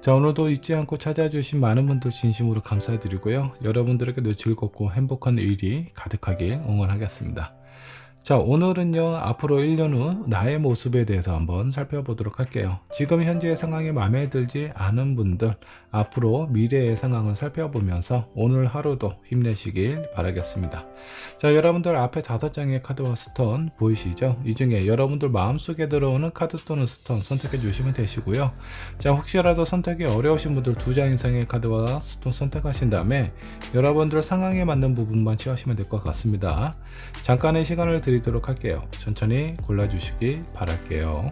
자, 오늘도 잊지 않고 찾아주신 많은 분들 진심으로 감사드리고요. 여러분들에게도 즐겁고 행복한 일이 가득하길 응원하겠습니다. 자, 오늘은요, 앞으로 1년 후 나의 모습에 대해서 한번 살펴보도록 할게요. 지금 현재의 상황이 마음에 들지 않은 분들, 앞으로 미래의 상황을 살펴보면서 오늘 하루도 힘내시길 바라겠습니다. 자, 여러분들 앞에 5장의 카드와 스톤 보이시죠? 이 중에 여러분들 마음속에 들어오는 카드 또는 스톤 선택해 주시면 되시고요. 자, 혹시라도 선택이 어려우신 분들 2장 이상의 카드와 스톤 선택하신 다음에 여러분들 상황에 맞는 부분만 취하시면 될 것 같습니다. 잠깐의 시간을 드리도록 할게요. 천천히 골라주시기 바랄게요.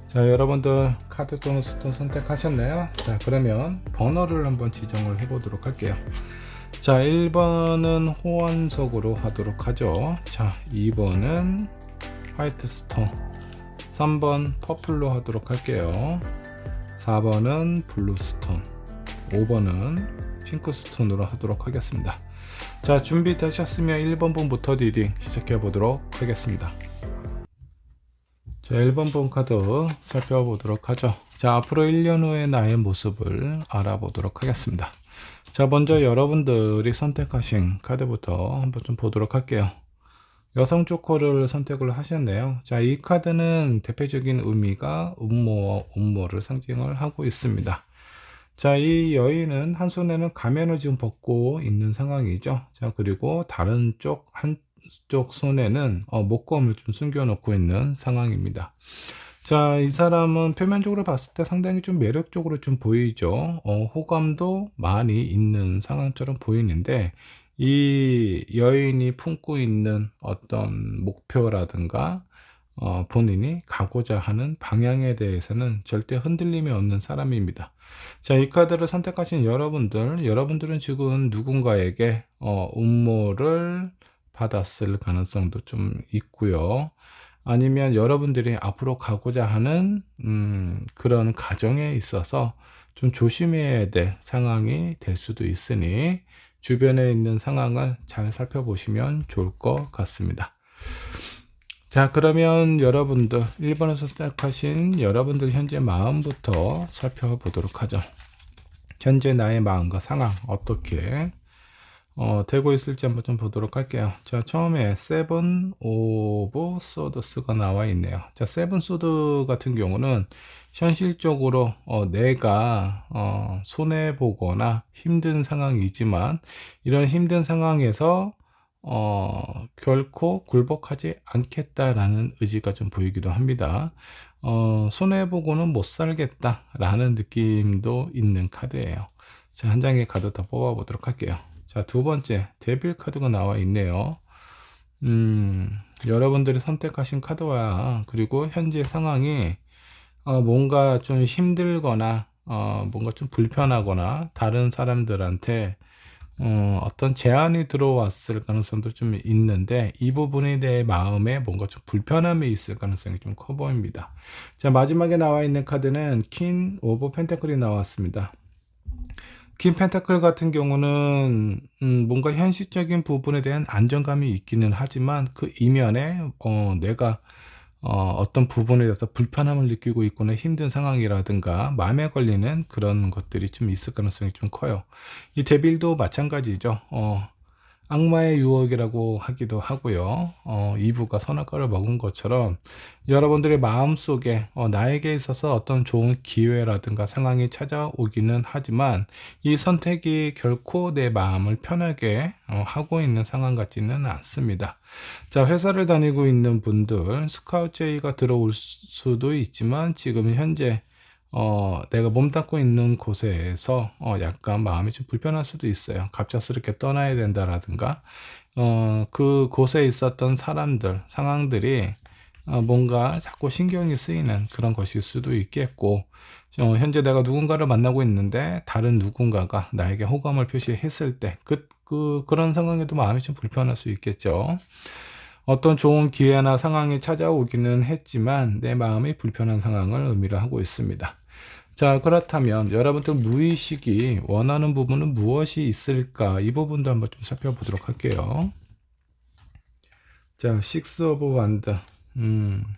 자, 여러분들 카드 또는 스톤 선택하셨나요? 자, 그러면 번호를 한번 지정을 해 보도록 할게요. 자, 1번은 호환석으로 하도록 하죠. 자, 2번은 화이트 스톤, 3번 퍼플로 하도록 할게요. 4번은 블루 스톤, 5번은 핑크 스톤으로 하도록 하겠습니다. 자, 준비되셨으면 1번 분부터 리딩 시작해 보도록 하겠습니다. 자, 1번 본 카드 살펴보도록 하죠. 자, 앞으로 1년 후의 나의 모습을 알아보도록 하겠습니다. 자, 먼저 여러분들이 선택하신 카드부터 한번 좀 보도록 할게요. 여성 조커를 선택을 하셨네요. 자, 이 카드는 대표적인 의미가 음모와 음모를 상징을 하고 있습니다. 자, 이 여인은 한 손에는 가면을 지금 벗고 있는 상황이죠. 자, 그리고 다른 한쪽 손에는 목검을 좀 숨겨 놓고 있는 상황입니다. 자, 이 사람은 표면적으로 봤을 때 상당히 좀 매력적으로 좀 보이죠. 호감도 많이 있는 상황처럼 보이는데, 이 여인이 품고 있는 어떤 목표라든가 본인이 가고자 하는 방향에 대해서는 절대 흔들림이 없는 사람입니다. 자, 이 카드를 선택하신 여러분들은 지금 누군가에게 음모를 받았을 가능성도 좀 있고요. 아니면 여러분들이 앞으로 가고자 하는 그런 가정에 있어서 좀 조심해야 될 상황이 될 수도 있으니 주변에 있는 상황을 잘 살펴보시면 좋을 것 같습니다. 자, 그러면 여러분들 1번을 선택하신 여러분들 현재 마음부터 살펴보도록 하죠. 현재 나의 마음과 상황 어떻게 되고 있을지 한번 좀 보도록 할게요. 자, 처음에 세븐 오브 소드스가 나와 있네요. 자, 세븐 소드 같은 경우는 현실적으로 내가 손해 보거나 힘든 상황이지만 이런 힘든 상황에서 결코 굴복하지 않겠다라는 의지가 좀 보이기도 합니다. 손해 보고는 못 살겠다라는 느낌도 있는 카드예요. 자, 한 장의 카드 더 뽑아 보도록 할게요. 자, 두 번째 데빌 카드가 나와 있네요. 여러분들이 선택하신 카드와 그리고 현재 상황이 뭔가 좀 힘들거나 뭔가 좀 불편하거나 다른 사람들한테 어떤 제안이 들어왔을 가능성도 좀 있는데 이 부분에 대해 마음에 뭔가 좀 불편함이 있을 가능성이 좀 커 보입니다. 자, 마지막에 나와 있는 카드는 퀸 오브 펜타클이 나왔습니다. 퀸 펜타클 같은 경우는 뭔가 현실적인 부분에 대한 안정감이 있기는 하지만 그 이면에 내가 어떤 부분에 대해서 불편함을 느끼고 있거나 힘든 상황이라든가 마음에 걸리는 그런 것들이 좀 있을 가능성이 좀 커요. 이 데빌도 마찬가지죠. 악마의 유혹이라고 하기도 하고요. 이브가 선악과를 먹은 것처럼 여러분들의 마음속에 나에게 있어서 어떤 좋은 기회라든가 상황이 찾아오기는 하지만 이 선택이 결코 내 마음을 편하게 하고 있는 상황 같지는 않습니다. 자, 회사를 다니고 있는 분들 스카우트 제의가 들어올 수도 있지만 지금 현재 내가 몸담고 있는 곳에서 약간 마음이 좀 불편할 수도 있어요. 갑작스럽게 떠나야 된다라든가 그 곳에 있었던 사람들, 상황들이 뭔가 자꾸 신경이 쓰이는 그런 것일 수도 있겠고 현재 내가 누군가를 만나고 있는데 다른 누군가가 나에게 호감을 표시했을 때 그런 상황에도 마음이 좀 불편할 수 있겠죠. 어떤 좋은 기회나 상황이 찾아오기는 했지만 내 마음이 불편한 상황을 의미를 하고 있습니다. 자, 그렇다면 여러분들 무의식이 원하는 부분은 무엇이 있을까? 이 부분도 한번 좀 살펴보도록 할게요. 자, 식스 오브 완드.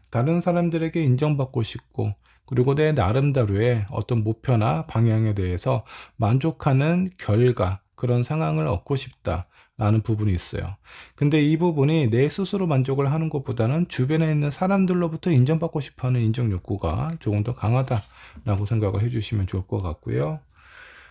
다른 사람들에게 인정받고 싶고, 그리고 내 나름대로의 어떤 목표나 방향에 대해서 만족하는 결과, 그런 상황을 얻고 싶다라는 부분이 있어요. 근데 이 부분이 내 스스로 만족을 하는 것보다는 주변에 있는 사람들로부터 인정받고 싶어 하는 인정 욕구가 조금 더 강하다라고 생각을 해주시면 좋을 것 같고요.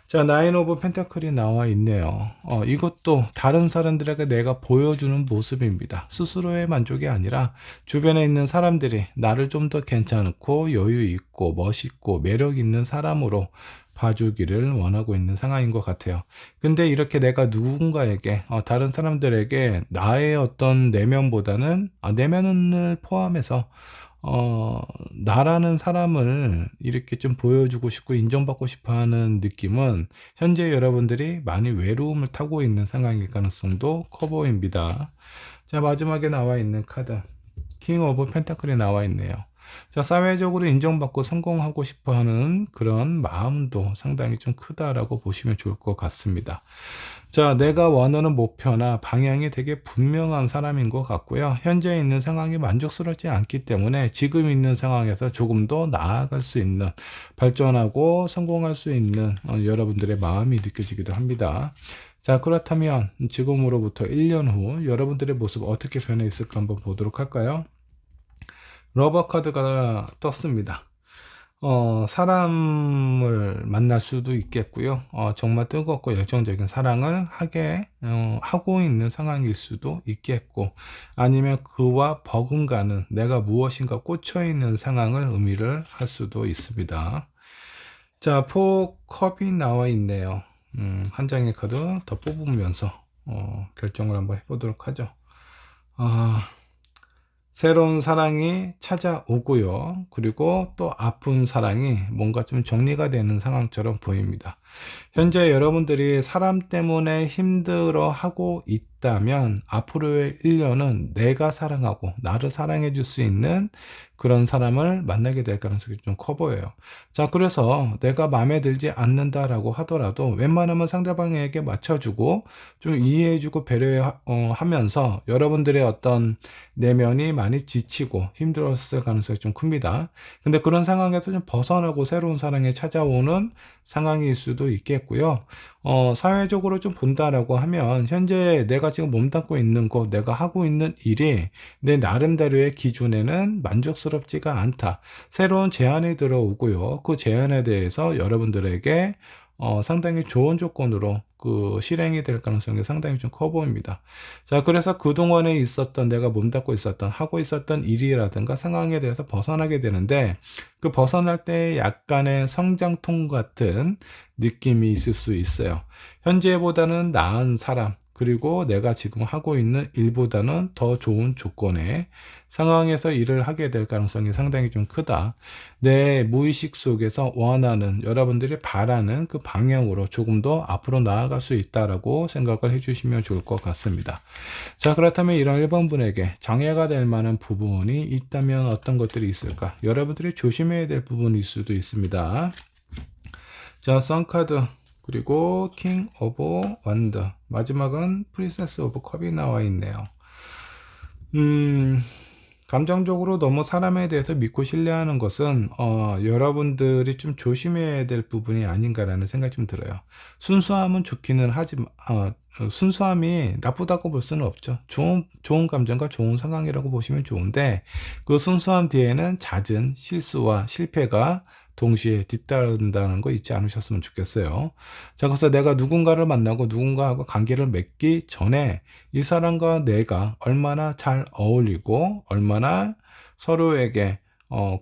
자, 나인 오브 펜타클이 나와 있네요. 이것도 다른 사람들에게 내가 보여주는 모습입니다. 스스로의 만족이 아니라 주변에 있는 사람들이 나를 좀 더 괜찮고 여유 있고 멋있고 매력 있는 사람으로 봐주기를 원하고 있는 상황인 것 같아요. 근데 이렇게 내가 누군가에게, 다른 사람들에게 나의 어떤 내면보다는, 내면을 포함해서 나라는 사람을 이렇게 좀 보여주고 싶고 인정받고 싶어 하는 느낌은 현재 여러분들이 많이 외로움을 타고 있는 상황일 가능성도 커 보입니다. 자, 마지막에 나와 있는 카드, 킹 오브 펜타클이 나와 있네요. 자, 사회적으로 인정받고 성공하고 싶어 하는 그런 마음도 상당히 좀 크다라고 보시면 좋을 것 같습니다. 자, 내가 원하는 목표나 방향이 되게 분명한 사람인 것 같고요. 현재 있는 상황이 만족스럽지 않기 때문에 지금 있는 상황에서 조금 더 나아갈 수 있는, 발전하고 성공할 수 있는 여러분들의 마음이 느껴지기도 합니다. 자, 그렇다면 지금으로부터 1년 후 여러분들의 모습 어떻게 변해 있을까 한번 보도록 할까요? 러버 카드가 떴습니다. 사람을 만날 수도 있겠고요. 정말 뜨겁고 열정적인 사랑을 하고 있는 상황일 수도 있겠고, 아니면 그와 버금가는 내가 무엇인가 꽂혀 있는 상황을 의미를 할 수도 있습니다. 자, 포 컵이 나와 있네요. 한 장의 카드 더 뽑으면서 결정을 한번 해보도록 하죠. 새로운 사랑이 찾아오고요. 그리고 또 아픈 사랑이 뭔가 좀 정리가 되는 상황처럼 보입니다. 현재 여러분들이 사람 때문에 힘들어하고 있다면 앞으로의 1년은 내가 사랑하고 나를 사랑해 줄 수 있는 그런 사람을 만나게 될 가능성이 좀 커 보여요. 자, 그래서 내가 마음에 들지 않는다라고 하더라도 웬만하면 상대방에게 맞춰주고 좀 이해해주고 배려하면서 여러분들의 어떤 내면이 많이 지치고 힘들었을 가능성이 좀 큽니다. 근데 그런 상황에서 좀 벗어나고 새로운 사랑이 찾아오는 상황일 수도 있겠고요. 사회적으로 좀 본다라고 하면 현재 내가 지금 몸담고 있는 것, 내가 하고 있는 일이 내 나름대로의 기준에는 만족스럽지가 않다. 새로운 제안이 들어오고요. 그 제안에 대해서 여러분들에게 상당히 좋은 조건으로 그 실행이 될 가능성이 상당히 좀 커 보입니다. 자, 그래서 그동안에 있었던 내가 몸담고 있었던 하고 있었던 일이라든가 상황에 대해서 벗어나게 되는데, 그 벗어날 때 약간의 성장통 같은 느낌이 있을 수 있어요. 현재보다는 나은 사람, 그리고 내가 지금 하고 있는 일보다는 더 좋은 조건의 상황에서 일을 하게 될 가능성이 상당히 좀 크다. 내 무의식 속에서 원하는, 여러분들이 바라는 그 방향으로 조금 더 앞으로 나아갈 수 있다라고 생각을 해주시면 좋을 것 같습니다. 자, 그렇다면 이런 1번 분에게 장애가 될 만한 부분이 있다면 어떤 것들이 있을까? 여러분들이 조심해야 될 부분일 수도 있습니다. 자, 선카드, 그리고 킹 오브 완드, 마지막은 프린세스 오브 컵이 나와 있네요. 감정적으로 너무 사람에 대해서 믿고 신뢰하는 것은 여러분들이 좀 조심해야 될 부분이 아닌가라는 생각이 좀 들어요. 순수함은 좋기는 하지만 순수함이 나쁘다고 볼 수는 없죠. 좋은 감정과 좋은 상황이라고 보시면 좋은데, 그 순수함 뒤에는 잦은 실수와 실패가 동시에 뒤따른다는 거 잊지 않으셨으면 좋겠어요. 자, 그래서 내가 누군가를 만나고 누군가하고 관계를 맺기 전에 이 사람과 내가 얼마나 잘 어울리고 얼마나 서로에게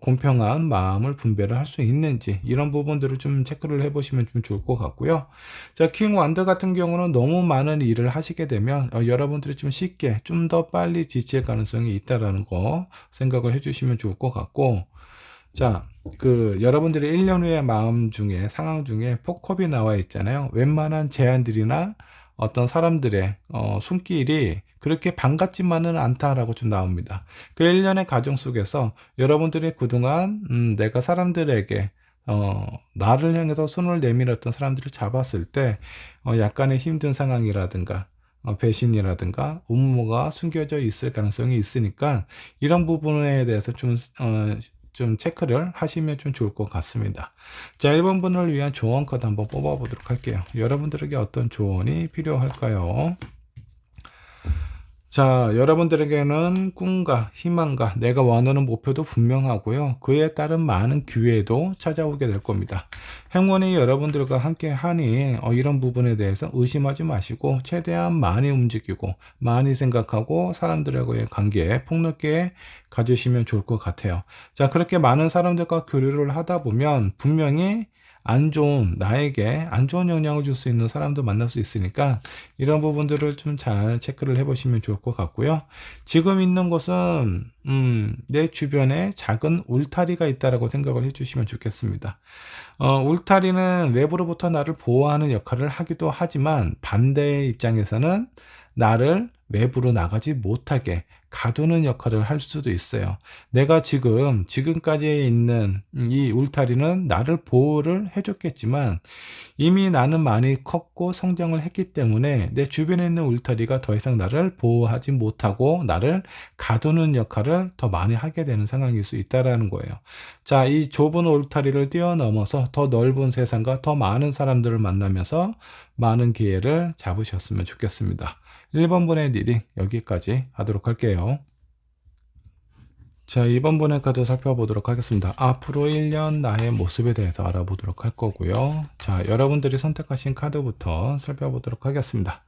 공평한 마음을 분배를 할 수 있는지, 이런 부분들을 좀 체크를 해보시면 좀 좋을 것 같고요. 자, 킹 완드 같은 경우는 너무 많은 일을 하시게 되면 여러분들이 좀 쉽게 좀 더 빨리 지칠 가능성이 있다라는 거 생각을 해주시면 좋을 것 같고, 자, 여러분들의 1년 후의 마음 중에, 상황 중에 포컵이 나와 있잖아요. 웬만한 제안들이나 어떤 사람들의 손길이 그렇게 반갑지만은 않다라고 좀 나옵니다. 그 1년의 과정 속에서 여러분들이 그동안 내가 사람들에게 나를 향해서 손을 내밀었던 사람들을 잡았을 때 약간의 힘든 상황이라든가 배신이라든가 음모가 숨겨져 있을 가능성이 있으니까 이런 부분에 대해서 좀 체크를 하시면 좀 좋을 것 같습니다. 자, 1번 분을 위한 조언 카드 한번 뽑아 보도록 할게요. 여러분들에게 어떤 조언이 필요할까요? 자, 여러분들에게는 꿈과 희망과 내가 원하는 목표도 분명하고요. 그에 따른 많은 기회도 찾아오게 될 겁니다. 행운이 여러분들과 함께 하니 이런 부분에 대해서 의심하지 마시고 최대한 많이 움직이고 많이 생각하고 사람들하고의 관계에 폭넓게 가지시면 좋을 것 같아요. 자, 그렇게 많은 사람들과 교류를 하다 보면 분명히 나에게 안 좋은 영향을 줄 수 있는 사람도 만날 수 있으니까 이런 부분들을 좀 잘 체크를 해 보시면 좋을 것 같고요. 지금 있는 곳은 내 주변에 작은 울타리가 있다라고 생각을 해 주시면 좋겠습니다. 울타리는 외부로부터 나를 보호하는 역할을 하기도 하지만 반대의 입장에서는 나를 외부로 나가지 못하게 가두는 역할을 할 수도 있어요. 내가 지금까지 있는 이 울타리는 나를 보호를 해줬겠지만 이미 나는 많이 컸고 성장을 했기 때문에 내 주변에 있는 울타리가 더 이상 나를 보호하지 못하고 나를 가두는 역할을 더 많이 하게 되는 상황일 수 있다라는 거예요. 자, 이 좁은 울타리를 뛰어넘어서 더 넓은 세상과 더 많은 사람들을 만나면서 많은 기회를 잡으셨으면 좋겠습니다. 1번 분의 리딩 여기까지 하도록 할게요. 자, 2번 분의 카드 살펴보도록 하겠습니다. 앞으로 1년 나의 모습에 대해서 알아보도록 할 거고요. 자, 여러분들이 선택하신 카드부터 살펴보도록 하겠습니다.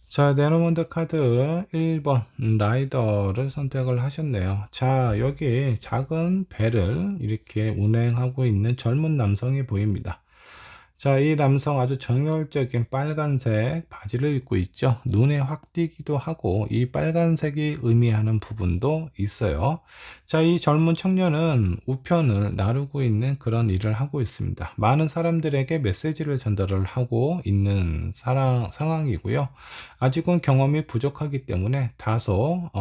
자, 네노몬드 카드 1번 라이더를 선택을 하셨네요. 자, 여기 작은 배를 이렇게 운행하고 있는 젊은 남성이 보입니다. 자, 이 남성 아주 정열적인 빨간색 바지를 입고 있죠. 눈에 확 띄기도 하고 이 빨간색이 의미하는 부분도 있어요. 자, 이 젊은 청년은 우편을 나르고 있는 그런 일을 하고 있습니다. 많은 사람들에게 메시지를 전달을 하고 있는 상황이고요. 아직은 경험이 부족하기 때문에 다소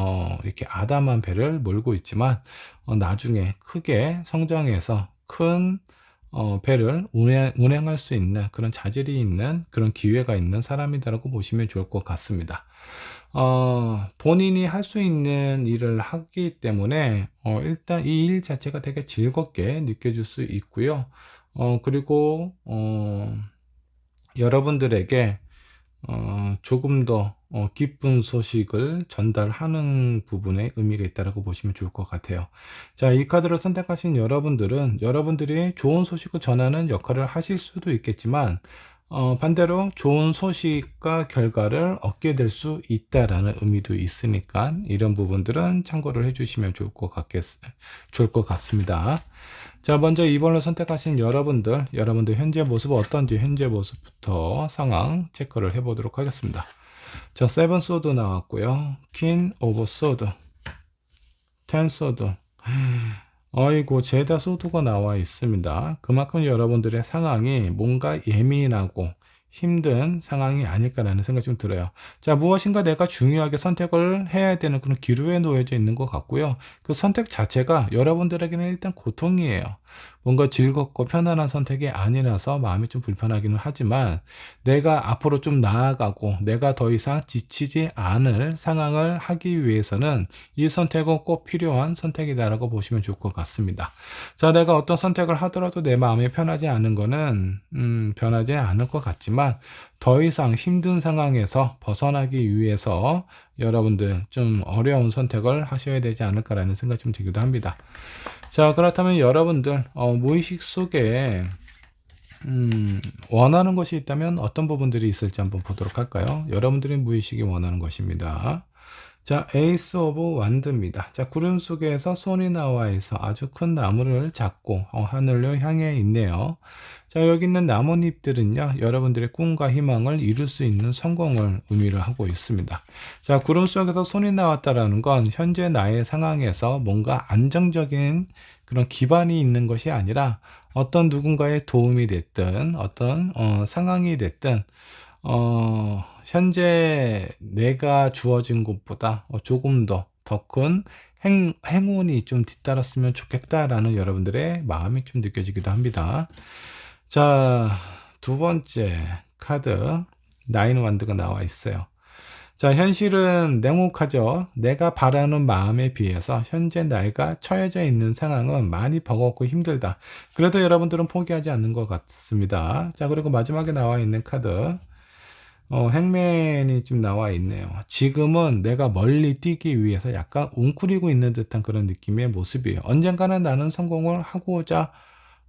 이렇게 아담한 배를 몰고 있지만 나중에 크게 성장해서 큰 배를 운행할 수 있는 그런 자질이 있는 그런 기회가 있는 사람이다라고 보시면 좋을 것 같습니다. 본인이 할 수 있는 일을 하기 때문에 일단 이 일 자체가 되게 즐겁게 느껴질 수 있고요. 그리고 여러분들에게 조금 더 기쁜 소식을 전달하는 부분에 의미가 있다고 보시면 좋을 것 같아요. 자, 이 카드를 선택하신 여러분들은 여러분들이 좋은 소식을 전하는 역할을 하실 수도 있겠지만 반대로 좋은 소식과 결과를 얻게 될 수 있다라는 의미도 있으니까 이런 부분들은 참고를 해주시면 좋을 것 같습니다. 자, 먼저 2번을 선택하신 여러분들 현재 모습은 어떤지 현재 모습부터 상황 체크를 해보도록 하겠습니다. 자, 7 소드 나왔고요. 퀸 오브 소드, 10 소드, 어이고 제다 소드가 나와 있습니다. 그만큼 여러분들의 상황이 뭔가 예민하고 힘든 상황이 아닐까라는 생각이 좀 들어요. 자, 무엇인가 내가 중요하게 선택을 해야 되는 그런 기로에 놓여져 있는 것 같고요. 그 선택 자체가 여러분들에게는 일단 고통이에요. 뭔가 즐겁고 편안한 선택이 아니라서 마음이 좀 불편하기는 하지만 내가 앞으로 좀 나아가고 내가 더 이상 지치지 않을 상황을 하기 위해서는 이 선택은 꼭 필요한 선택이다라고 보시면 좋을 것 같습니다. 자, 내가 어떤 선택을 하더라도 내 마음이 편하지 않은 거는 변하지 않을 것 같지만 더 이상 힘든 상황에서 벗어나기 위해서 여러분들 좀 어려운 선택을 하셔야 되지 않을까라는 생각이 좀 들기도 합니다. 자, 그렇다면 여러분들 무의식 속에 원하는 것이 있다면 어떤 부분들이 있을지 한번 보도록 할까요? 여러분들의 무의식이 원하는 것입니다. 자, 에이스 오브 완드입니다. 자, 구름 속에서 손이 나와 있어 아주 큰 나무를 잡고 하늘로 향해 있네요. 자, 여기 있는 나뭇잎들은요, 여러분들의 꿈과 희망을 이룰 수 있는 성공을 의미를 하고 있습니다. 자, 구름 속에서 손이 나왔다라는 건 현재 나의 상황에서 뭔가 안정적인 그런 기반이 있는 것이 아니라 어떤 누군가의 도움이 됐든 어떤 상황이 됐든 현재 내가 주어진 것보다 조금 더 큰 행운이 좀 뒤따랐으면 좋겠다라는 여러분들의 마음이 좀 느껴지기도 합니다. 자, 두 번째 카드 나인 완드가 나와 있어요. 자, 현실은 냉혹하죠. 내가 바라는 마음에 비해서 현재 나이가 처해져 있는 상황은 많이 버겁고 힘들다. 그래도 여러분들은 포기하지 않는 것 같습니다. 자, 그리고 마지막에 나와 있는 카드 행맨이 좀 나와 있네요. 지금은 내가 멀리 뛰기 위해서 약간 웅크리고 있는 듯한 그런 느낌의 모습이에요. 언젠가는 나는 성공을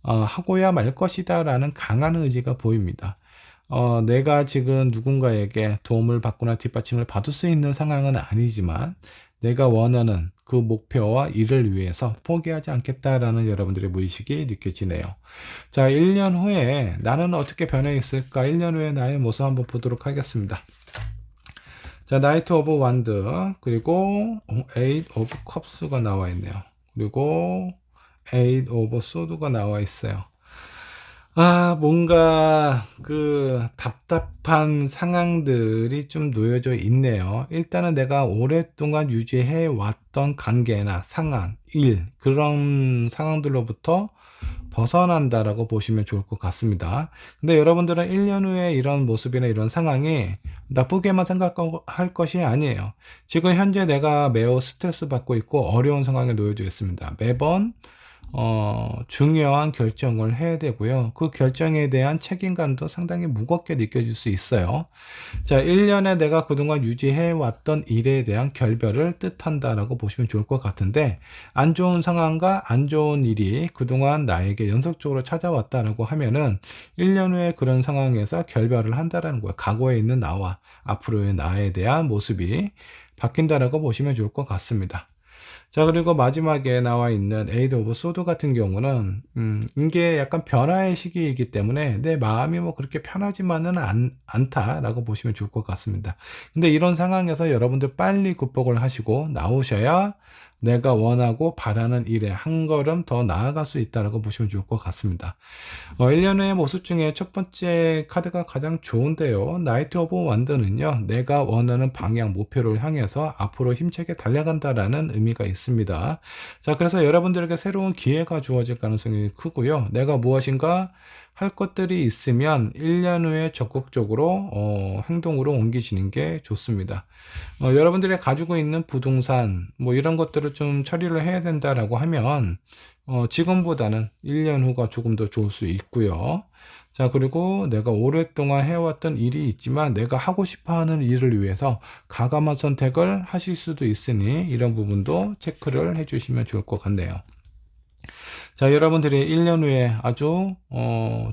하고야 말 것이다 라는 강한 의지가 보입니다. 내가 지금 누군가에게 도움을 받거나 뒷받침을 받을 수 있는 상황은 아니지만 내가 원하는 그 목표와 일을 위해서 포기하지 않겠다라는 여러분들의 무의식이 느껴지네요. 자, 1년 후에 나는 어떻게 변해 있을까? 1년 후에 나의 모습 한번 보도록 하겠습니다. 자, 나이트 오브 완드 그리고 에잇 오브 컵스가 나와 있네요. 그리고 에잇 오브 소드가 나와 있어요. 뭔가 그 답답한 상황들이 좀 놓여져 있네요. 일단은 내가 오랫동안 유지해 왔던 관계나 상황, 일, 그런 상황들로부터 벗어난다라고 보시면 좋을 것 같습니다. 근데 여러분들은 1년 후에 이런 모습이나 이런 상황이 나쁘게만 생각할 것이 아니에요. 지금 현재 내가 매우 스트레스 받고 있고 어려운 상황에 놓여져 있습니다. 매번 중요한 결정을 해야 되고요. 그 결정에 대한 책임감도 상당히 무겁게 느껴질 수 있어요. 자, 1년에 내가 그동안 유지해 왔던 일에 대한 결별을 뜻한다라고 보시면 좋을 것 같은데, 안 좋은 상황과 안 좋은 일이 그동안 나에게 연속적으로 찾아왔다라고 하면은 1년 후에 그런 상황에서 결별을 한다라는 거예요. 과거에 있는 나와 앞으로의 나에 대한 모습이 바뀐다라고 보시면 좋을 것 같습니다. 자, 그리고 마지막에 나와 있는 에이드 오브 소드 같은 경우는 이게 약간 변화의 시기이기 때문에 내 마음이 뭐 그렇게 편하지만은 않다라고 보시면 좋을 것 같습니다. 근데 이런 상황에서 여러분들 빨리 극복을 하시고 나오셔야 내가 원하고 바라는 일에 한 걸음 더 나아갈 수 있다라고 보시면 좋을 것 같습니다. 1년 후의 모습 중에 첫 번째 카드가 가장 좋은데요. 나이트 오브 완드는요, 내가 원하는 방향, 목표를 향해서 앞으로 힘차게 달려간다라는 의미가 있습니다. 자, 그래서 여러분들에게 새로운 기회가 주어질 가능성이 크고요. 내가 무엇인가 할 것들이 있으면 1년 후에 적극적으로 행동으로 옮기시는 게 좋습니다. 여러분들이 가지고 있는 부동산 뭐 이런 것들을 좀 처리를 해야 된다라고 하면 지금보다는 1년 후가 조금 더 좋을 수 있고요. 자, 그리고 내가 오랫동안 해왔던 일이 있지만 내가 하고 싶어 하는 일을 위해서 과감한 선택을 하실 수도 있으니 이런 부분도 체크를 해주시면 좋을 것 같네요. 자, 여러분들이 1년 후에 아주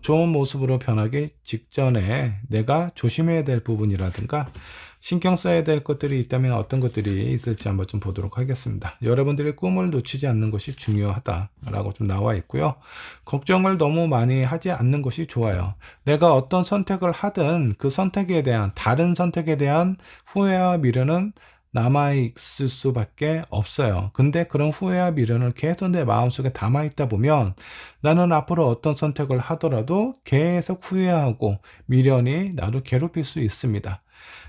좋은 모습으로 변하기 직전에 내가 조심해야 될 부분이라든가 신경 써야 될 것들이 있다면 어떤 것들이 있을지 한번 좀 보도록 하겠습니다. 여러분들의 꿈을 놓치지 않는 것이 중요하다라고 좀 나와 있고요. 걱정을 너무 많이 하지 않는 것이 좋아요. 내가 어떤 선택을 하든 그 선택에 대한 다른 선택에 대한 후회와 미련은 남아있을 수밖에 없어요. 근데 그런 후회와 미련을 계속 내 마음속에 담아있다 보면 나는 앞으로 어떤 선택을 하더라도 계속 후회하고 미련이 나를 괴롭힐 수 있습니다.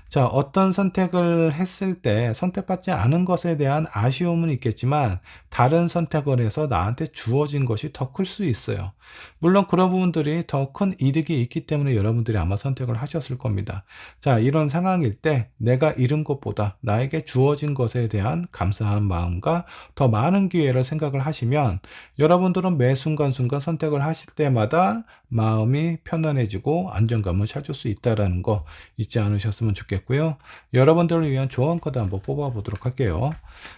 자, 어떤 선택을 했을 때 선택받지 않은 것에 대한 아쉬움은 있겠지만 다른 선택을 해서 나한테 주어진 것이 더 클 수 있어요. 물론 그런 부분들이 더 큰 이득이 있기 때문에 여러분들이 아마 선택을 하셨을 겁니다. 자, 이런 상황일 때 내가 잃은 것보다 나에게 주어진 것에 대한 감사한 마음과 더 많은 기회를 생각을 하시면 여러분들은 매 순간순간 선택을 하실 때마다 마음이 편안해지고 안정감을 찾을 수 있다는 거 잊지 않으셨으면 좋겠고요. 여러분들을 위한 조언 카드 한번 뽑아 보도록 할게요.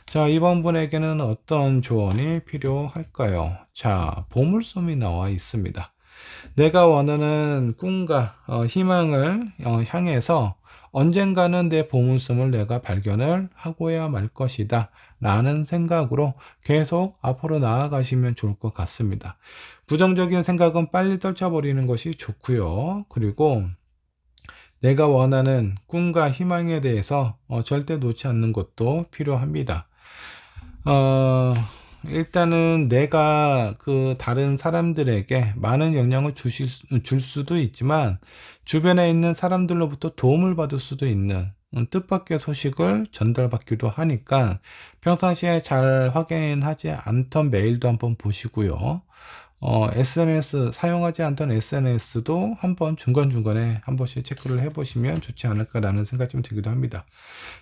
자, 이번 분에게는 어떤 조언이 필요할까요? 자, 보물섬이 나와 있습니다. 내가 원하는 꿈과 희망을 향해서 언젠가는 내 보물섬을 내가 발견을 하고야 말 것이다 라는 생각으로 계속 앞으로 나아가시면 좋을 것 같습니다. 부정적인 생각은 빨리 떨쳐버리는 것이 좋고요. 그리고 내가 원하는 꿈과 희망에 대해서 절대 놓지 않는 것도 필요합니다. 일단은 내가 그 다른 사람들에게 많은 영향을 줄 수도 있지만 주변에 있는 사람들로부터 도움을 받을 수도 있는 뜻밖의 소식을 전달받기도 하니까 평상시에 잘 확인하지 않던 메일도 한번 보시고요. SNS 사용하지 않던 SNS도 한번 중간중간에 한 번씩 체크를 해보시면 좋지 않을까라는 생각이 좀 들기도 합니다.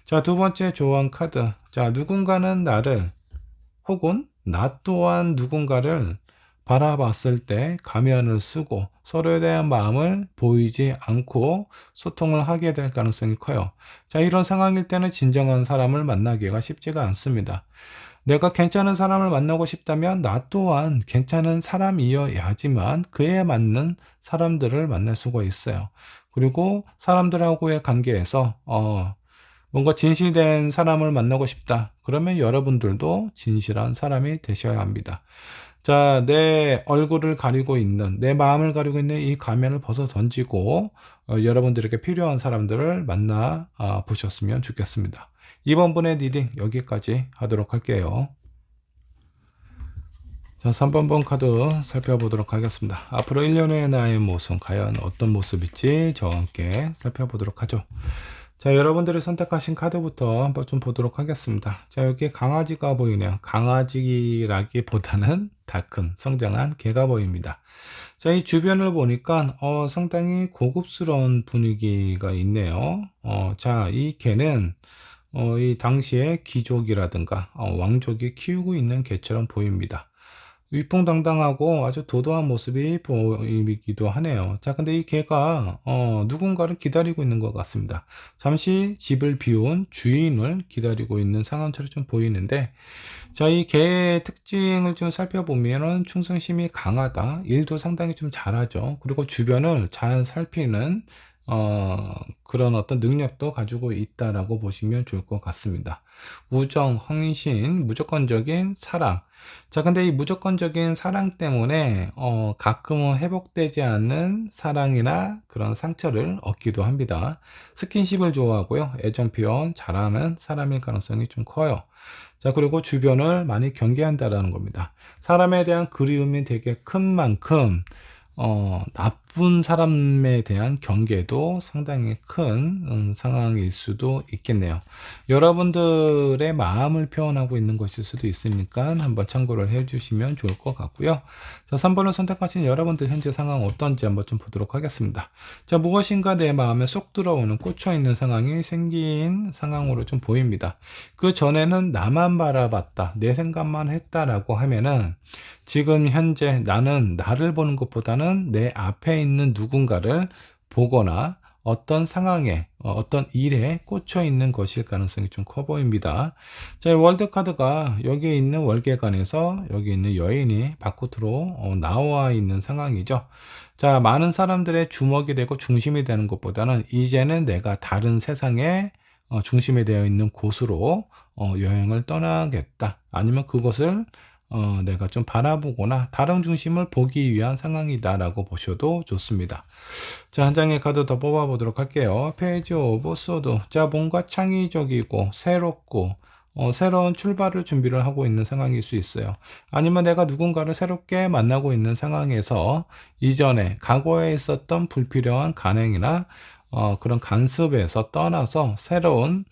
자, 두 번째 조언 카드. 자, 누군가는 나를 혹은 나 또한 누군가를 바라봤을 때 가면을 쓰고 서로에 대한 마음을 보이지 않고 소통을 하게 될 가능성이 커요. 자, 이런 상황일 때는 진정한 사람을 만나기가 쉽지가 않습니다. 내가 괜찮은 사람을 만나고 싶다면 나 또한 괜찮은 사람이어야지만 그에 맞는 사람들을 만날 수가 있어요. 그리고 사람들하고의 관계에서 뭔가 진실된 사람을 만나고 싶다. 그러면 여러분들도 진실한 사람이 되셔야 합니다. 자, 내 얼굴을 가리고 있는, 내 마음을 가리고 있는 이 가면을 벗어 던지고 여러분들에게 필요한 사람들을 만나 보셨으면 좋겠습니다. 이번 분의 리딩 여기까지 하도록 할게요. 자, 3번 카드 살펴보도록 하겠습니다. 앞으로 1년 후의 나의 모습, 과연 어떤 모습일지 저와 함께 살펴보도록 하죠. 자, 여러분들이 선택하신 카드부터 한번 좀 보도록 하겠습니다. 자, 여기 강아지가 보이네요. 강아지라기보다는 다 큰 성장한 개가 보입니다. 자, 이 주변을 보니까 상당히 고급스러운 분위기가 있네요. 자, 이 개는 이 당시의 귀족이라든가 왕족이 키우고 있는 개처럼 보입니다. 위풍당당하고 아주 도도한 모습이 보이기도 하네요. 자, 근데 이 개가 누군가를 기다리고 있는 것 같습니다. 잠시 집을 비운 주인을 기다리고 있는 상황처럼 좀 보이는데, 자, 이 개의 특징을 좀 살펴보면은 충성심이 강하다. 일도 상당히 좀 잘하죠. 그리고 주변을 잘 살피는 그런 어떤 능력도 가지고 있다라고 보시면 좋을 것 같습니다. 우정, 헌신, 무조건적인 사랑. 자, 근데 이 무조건적인 사랑 때문에 가끔은 회복되지 않는 사랑이나 그런 상처를 얻기도 합니다. 스킨십을 좋아하고요. 애정 표현 잘하는 사람일 가능성이 좀 커요. 자, 그리고 주변을 많이 경계한다라는 겁니다. 사람에 대한 그리움이 되게 큰 만큼 나쁜 사람에 대한 경계도 상당히 큰 상황일 수도 있겠네요. 여러분들의 마음을 표현하고 있는 것일 수도 있으니까 한번 참고를 해주시면 좋을 것 같고요. 자, 3번을 선택하신 여러분들 현재 상황 어떤지 한번 좀 보도록 하겠습니다. 자, 무엇인가 내 마음에 쏙 들어오는 꽂혀 있는 상황이 생긴 상황으로 좀 보입니다. 그 전에는 나만 바라봤다, 내 생각만 했다라고 하면은 지금 현재 나는 나를 보는 것보다는 내 앞에 있는 누군가를 보거나 어떤 상황에 어떤 일에 꽂혀 있는 것일 가능성이 좀 커 보입니다. 자, 월드 카드가 여기 있는 월계관에서 여기 있는 여인이 밖으로 나와 있는 상황이죠. 자, 많은 사람들의 주목이 되고 중심이 되는 것보다는 이제는 내가 다른 세상에 중심이 되어 있는 곳으로 여행을 떠나겠다. 아니면 그것을 내가 좀 바라보거나 다른 중심을 보기 위한 상황이다 라고 보셔도 좋습니다. 자, 한 장의 카드 더 뽑아 보도록 할게요. 페이지 오브 소드. 자, 뭔가 창의적이고 새롭고 새로운 출발을 준비를 하고 있는 상황일 수 있어요. 아니면 내가 누군가를 새롭게 만나고 있는 상황에서 이전에 과거에 있었던 불필요한 간행이나 그런 간섭에서 떠나서 새로운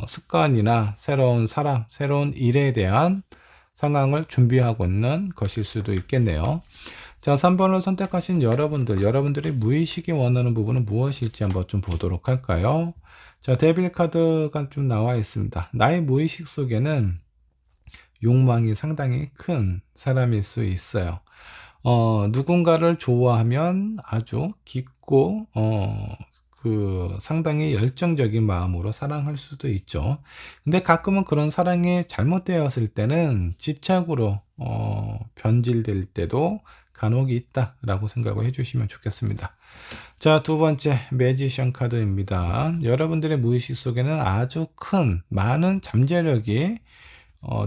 습관이나 새로운 사람, 새로운 일에 대한 상황을 준비하고 있는 것일 수도 있겠네요. 자, 3번을 선택하신 여러분들이 무의식이 원하는 부분은 무엇일지 한번 좀 보도록 할까요? 자, 데빌 카드가 좀 나와 있습니다. 나의 무의식 속에는 욕망이 상당히 큰 사람일 수 있어요. 누군가를 좋아하면 아주 깊고 상당히 열정적인 마음으로 사랑할 수도 있죠. 근데 가끔은 그런 사랑이 잘못되었을 때는 집착으로 변질될 때도 간혹 있다라고 생각을 해주시면 좋겠습니다. 자, 두 번째 매지션 카드입니다. 여러분들의 무의식 속에는 아주 많은 잠재력이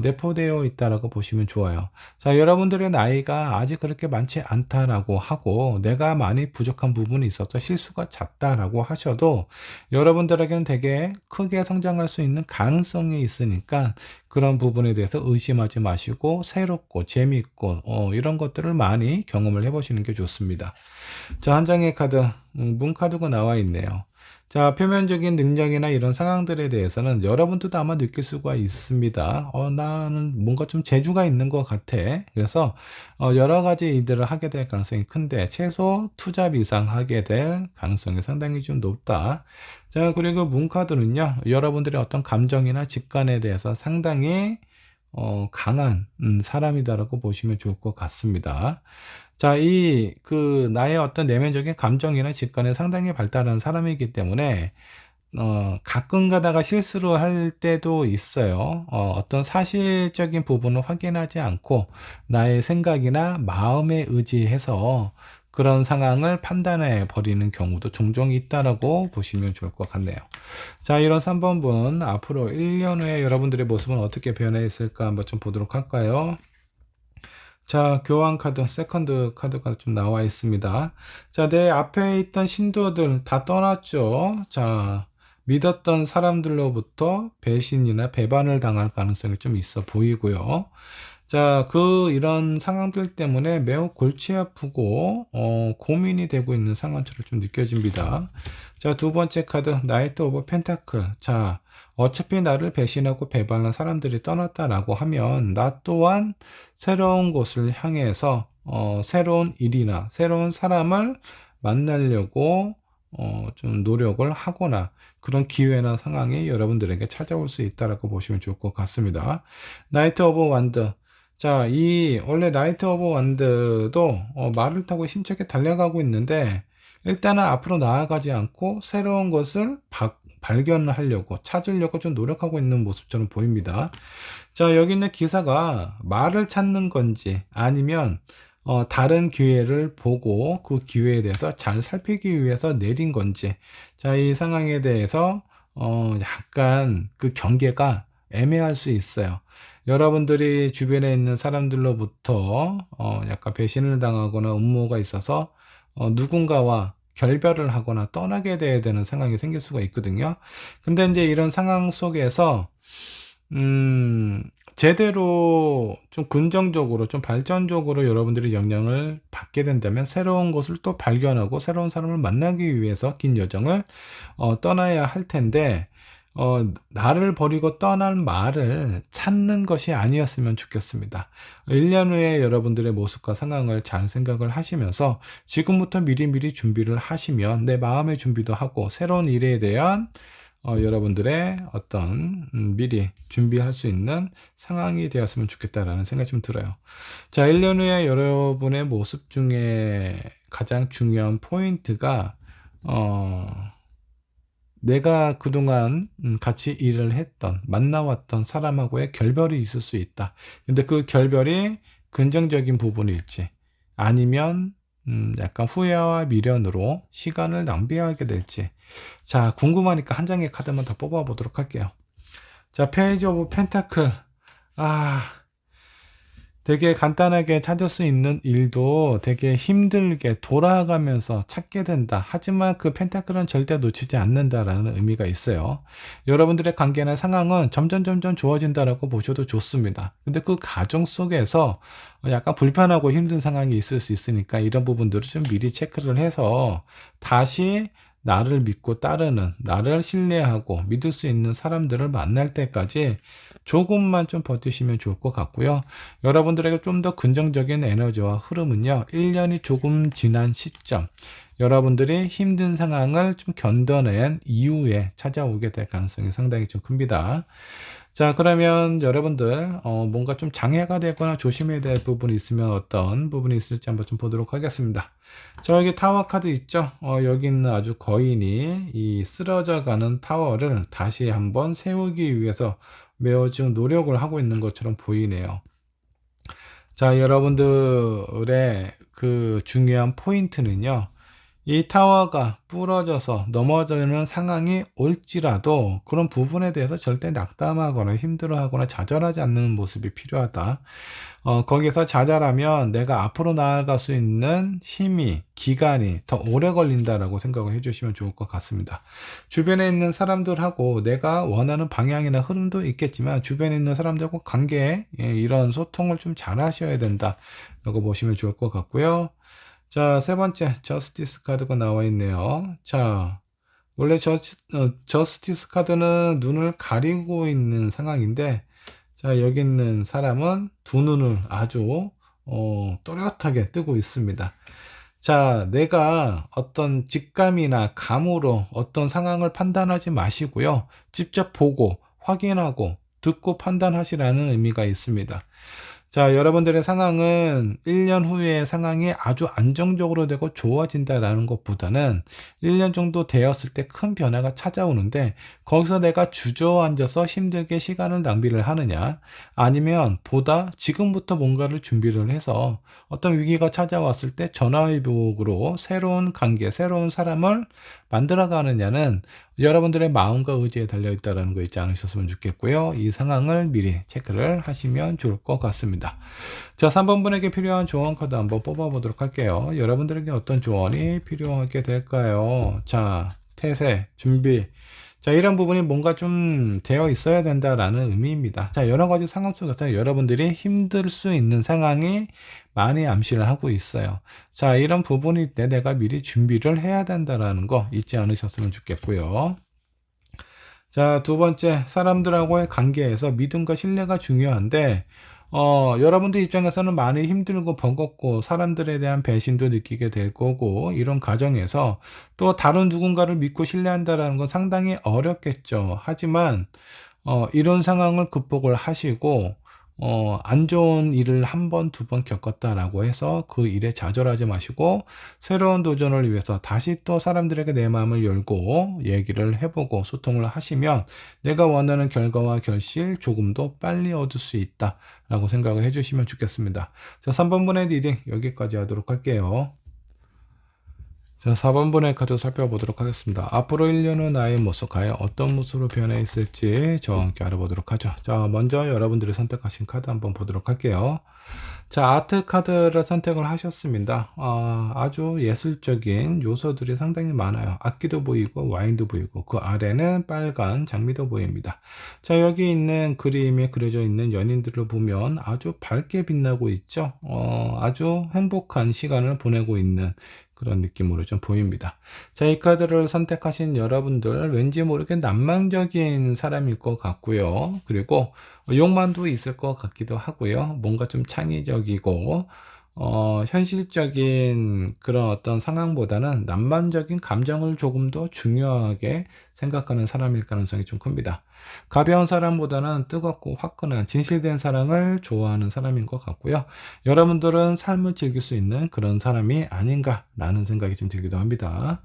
내포되어 있다라고 보시면 좋아요. 자, 여러분들의 나이가 아직 그렇게 많지 않다라고 하고 내가 많이 부족한 부분이 있어서 실수가 잦다라고 하셔도 여러분들에게는 되게 크게 성장할 수 있는 가능성이 있으니까 그런 부분에 대해서 의심하지 마시고 새롭고 재미있고 이런 것들을 많이 경험을 해보시는 게 좋습니다. 자, 한 장의 카드 문 카드가 나와 있네요. 자, 표면적인 능력이나 이런 상황들에 대해서는 여러분들도 아마 느낄 수가 있습니다. 나는 뭔가 좀 재주가 있는 것 같아. 그래서 여러 가지 일들을 하게 될 가능성이 큰데 최소 투잡 이상 하게 될 가능성이 상당히 좀 높다. 자, 그리고 문카드는요, 여러분들의 어떤 감정이나 직관에 대해서 상당히 강한 사람이다라고 보시면 좋을 것 같습니다. 자, 나의 어떤 내면적인 감정이나 직관에 상당히 발달한 사람이기 때문에, 가끔 가다가 실수를 할 때도 있어요. 어떤 사실적인 부분을 확인하지 않고 나의 생각이나 마음에 의지해서 그런 상황을 판단해 버리는 경우도 종종 있다라고 보시면 좋을 것 같네요. 자, 이런 3번분 앞으로 1년 후에 여러분들의 모습은 어떻게 변해 있을까 한번 좀 보도록 할까요? 자, 교환 카드, 세컨드 카드가 좀 나와 있습니다. 자, 내 앞에 있던 신도들 다 떠났죠. 자, 믿었던 사람들로부터 배신이나 배반을 당할 가능성이 좀 있어 보이고요. 자, 이런 상황들 때문에 매우 골치 아프고, 고민이 되고 있는 상황처럼 좀 느껴집니다. 자, 두 번째 카드, 나이트 오브 펜타클. 자, 어차피 나를 배신하고 배반한 사람들이 떠났다라고 하면, 나 또한 새로운 곳을 향해서, 새로운 일이나 새로운 사람을 만나려고, 좀 노력을 하거나, 그런 기회나 상황이 여러분들에게 찾아올 수 있다라고 보시면 좋을 것 같습니다. 나이트 오브 완드. 자, 원래 라이트 오브 완드도 말을 타고 힘차게 달려가고 있는데, 일단은 앞으로 나아가지 않고 새로운 것을 발견하려고, 찾으려고 좀 노력하고 있는 모습처럼 보입니다. 자, 여기 있는 기사가 말을 찾는 건지, 아니면 다른 기회를 보고 그 기회에 대해서 잘 살피기 위해서 내린 건지, 자, 이 상황에 대해서 약간 그 경계가 애매할 수 있어요. 여러분들이 주변에 있는 사람들로부터 약간 배신을 당하거나 음모가 있어서 누군가와 결별을 하거나 떠나게 돼야 되는 상황이 생길 수가 있거든요. 근데 이제 이런 상황 속에서 제대로 좀 긍정적으로 좀 발전적으로 여러분들이 영향을 받게 된다면 새로운 것을 또 발견하고 새로운 사람을 만나기 위해서 긴 여정을 떠나야 할 텐데, 나를 버리고 떠난 말을 찾는 것이 아니었으면 좋겠습니다. 1년 후에 여러분들의 모습과 상황을 잘 생각을 하시면서 지금부터 미리미리 준비를 하시면 내 마음의 준비도 하고 새로운 일에 대한 여러분들의 어떤 미리 준비할 수 있는 상황이 되었으면 좋겠다라는 생각이 좀 들어요. 자, 1년 후에 여러분의 모습 중에 가장 중요한 포인트가 내가 그동안 같이 일을 했던, 만나왔던 사람하고의 결별이 있을 수 있다. 근데 그 결별이 긍정적인 부분일지, 아니면 약간 후회와 미련으로 시간을 낭비하게 될지. 자, 궁금하니까 한 장의 카드만 더 뽑아 보도록 할게요. 자, 페이지 오브 펜타클. 되게 간단하게 찾을 수 있는 일도 되게 힘들게 돌아가면서 찾게 된다. 하지만 그 펜타클은 절대 놓치지 않는다라는 의미가 있어요. 여러분들의 관계나 상황은 점점 좋아진다라고 보셔도 좋습니다. 근데 그 과정 속에서 약간 불편하고 힘든 상황이 있을 수 있으니까 이런 부분들을 좀 미리 체크를 해서 다시 나를 믿고 따르는, 나를 신뢰하고 믿을 수 있는 사람들을 만날 때까지 조금만 좀 버티시면 좋을 것 같고요. 여러분들에게 좀 더 긍정적인 에너지와 흐름은요, 1년이 조금 지난 시점, 여러분들이 힘든 상황을 좀 견뎌낸 이후에 찾아오게 될 가능성이 상당히 좀 큽니다. 자, 그러면 여러분들 뭔가 좀 장애가 되거나 조심해야 될 부분이 있으면 어떤 부분이 있을지 한번 좀 보도록 하겠습니다. 저기 타워 카드 있죠? 여기 있는 아주 거인이 이 쓰러져 가는 타워를 다시 한번 세우기 위해서 매우 지금 노력을 하고 있는 것처럼 보이네요. 자, 여러분들의 그 중요한 포인트는요, 이 타워가 부러져서 넘어지는 상황이 올지라도 그런 부분에 대해서 절대 낙담하거나 힘들어하거나 좌절하지 않는 모습이 필요하다. 거기서 좌절하면 내가 앞으로 나아갈 수 있는 힘이, 기간이 더 오래 걸린다라고 생각을 해주시면 좋을 것 같습니다. 주변에 있는 사람들하고 내가 원하는 방향이나 흐름도 있겠지만 주변에 있는 사람들과 관계에 이런 소통을 좀 잘 하셔야 된다라고 보시면 좋을 것 같고요. 자, 세 번째 저스티스 카드가 나와 있네요. 자, 원래 저스티스 카드는 눈을 가리고 있는 상황인데, 자, 여기 있는 사람은 두 눈을 아주 또렷하게 뜨고 있습니다. 자, 내가 어떤 직감이나 감으로 어떤 상황을 판단하지 마시고요. 직접 보고 확인하고 듣고 판단하시라는 의미가 있습니다. 자, 여러분들의 상황은 1년 후에 상황이 아주 안정적으로 되고 좋아진다라는 것보다는 1년 정도 되었을 때 큰 변화가 찾아오는데, 거기서 내가 주저앉아서 힘들게 시간을 낭비를 하느냐, 아니면 보다 지금부터 뭔가를 준비를 해서 어떤 위기가 찾아왔을 때 전화위복으로 새로운 관계, 새로운 사람을 만들어 가느냐는 여러분들의 마음과 의지에 달려 있다는 거 잊지 않으셨으면 좋겠고요. 이 상황을 미리 체크를 하시면 좋을 것 같습니다. 자, 3번 분에게 필요한 조언 카드 한번 뽑아 보도록 할게요. 여러분들에게 어떤 조언이 필요하게 될까요? 자, 태세, 준비. 자, 이런 부분이 뭔가 좀 되어 있어야 된다라는 의미입니다. 자, 여러 가지 상황 속에서 여러분들이 힘들 수 있는 상황이 많이 암시를 하고 있어요. 자, 이런 부분일 때 내가 미리 준비를 해야 된다라는 거 잊지 않으셨으면 좋겠고요. 자, 두 번째, 사람들하고의 관계에서 믿음과 신뢰가 중요한데, 여러분들 입장에서는 많이 힘들고 버겁고 사람들에 대한 배신도 느끼게 될 거고, 이런 과정에서 또 다른 누군가를 믿고 신뢰한다라는 건 상당히 어렵겠죠. 하지만 이런 상황을 극복을 하시고, 안 좋은 일을 한 번, 두 번 겪었다라고 해서 그 일에 좌절하지 마시고, 새로운 도전을 위해서 다시 또 사람들에게 내 마음을 열고 얘기를 해보고 소통을 하시면 내가 원하는 결과와 결실 조금 더 빨리 얻을 수 있다라고 생각을 해주시면 좋겠습니다. 자, 3번분의 리딩 여기까지 하도록 할게요. 자, 4번분의 카드 살펴보도록 하겠습니다. 앞으로 1년 후 나의 모습, 과연 어떤 모습으로 변해 있을지 정확히 알아보도록 하죠. 자, 먼저 여러분들이 선택하신 카드 한번 보도록 할게요. 자, 아트 카드를 선택을 하셨습니다. 아주 예술적인 요소들이 상당히 많아요. 악기도 보이고 와인도 보이고 그 아래는 빨간 장미도 보입니다. 자, 여기 있는 그림에 그려져 있는 연인들을 보면 아주 밝게 빛나고 있죠. 아주 행복한 시간을 보내고 있는 그런 느낌으로 좀 보입니다. 자, 이 카드를 선택하신 여러분들 왠지 모르게 낭만적인 사람일 것 같고요. 그리고 욕망도 있을 것 같기도 하고요. 뭔가 좀 창의적이고 현실적인 그런 어떤 상황보다는 낭만적인 감정을 조금 더 중요하게 생각하는 사람일 가능성이 좀 큽니다. 가벼운 사람보다는 뜨겁고 화끈한 진실된 사랑을 좋아하는 사람인 것 같고요. 여러분들은 삶을 즐길 수 있는 그런 사람이 아닌가라는 생각이 좀 들기도 합니다.